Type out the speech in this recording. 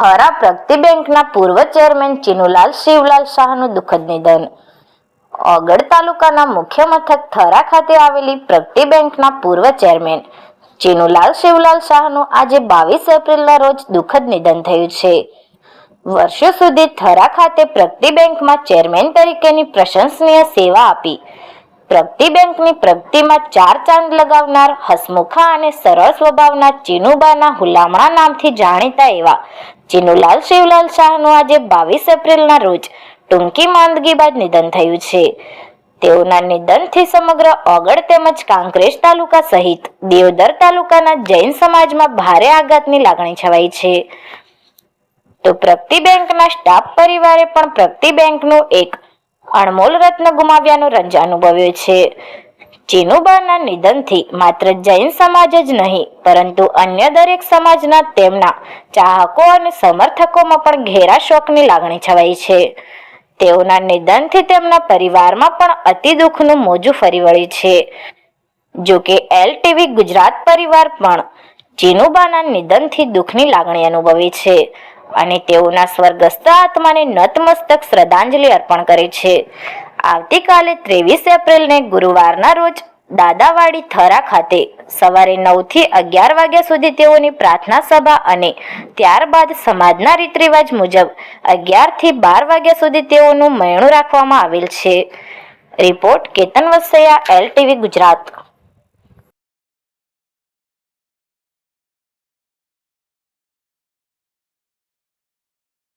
થરા પ્રગતિ બેંકના પૂર્વ ચેરમેન ચીનુલાલ શિવલાલ શાહનું દુઃખદ નિધન. ઓગળ તાલુકાના મુખ્ય મથક થરા ખાતે આવેલી પ્રગતિ બેંકના પૂર્વ ચેરમેન ચીનુલાલ શિવલાલ શાહનું આજે 22 એપ્રિલના રોજ દુઃખદ નિધન થયું છે. વર્ષો સુધી થરા ખાતે પ્રગતિ બેંકમાં ચેરમેન તરીકેની પ્રશંસનીય સેવા આપી પ્રગતિ બેંકની પ્રગતિમાં 4 ચાંદ લગાવનાર હસમુખા અને સરળ સ્વભાવના ચીનુબાના હુલામણા નામથી જાણીતા એવા ચીનુલાલ શિવલાલ શાહનું આજે 22 એપ્રિલના રોજ ટૂંકી માંદગી બાદ નિધન થયું છે. તેઓના નિધનથી સમગ્ર ઓગળ તેમજ કાંકરેજ તાલુકા સહિત દેવદર તાલુકાના જૈન સમાજમાં ભારે આઘાતની લાગણી છવાઈ છે. તો પ્રગતિ બેંકના સ્ટાફ પરિવારે પણ પ્રગતિ બેંકનું એક અણમોલ રત્ન ગુમાવ્યાનો રંજ અનુભવ્યો છે. ચીનુબાના નિધનથી માત્ર જૈન સમાજ જ નહીં પરંતુ અન્ય દરેક સમાજના તેમના ચાહકો અને સમર્થકોમાં પણ ઘેરા શોકની લાગણી છવાઈ છે. તેઓના નિધનથી તેમના પરિવારમાં પણ અતિ દુઃખનું મોજું ફરી વળ્યું છે. જો કે LTV ગુજરાત પરિવાર પણ ચીનુબાના નિધનથી દુઃખની લાગણી અનુભવી છે અને તેઓના સ્વર્ગસ્થ આત્માને નતમસ્તક શ્રદ્ધાંજલિ અર્પણ કરે છે. આવતીકાલે 23 એપ્રિલને ગુરુવારના રોજ દાદાવાડી થરા ખાતે સવારે 9 થી 11 વાગ્યા સુધી તેઓની પ્રાર્થના સભા અને ત્યારબાદ સમાજના રીત રિવાજ મુજબ 11 થી 12 વાગ્યા સુધી તેઓનું મયણું રાખવામાં આવેલ છે. Report Ketan Vasaiya, LTV Gujarat.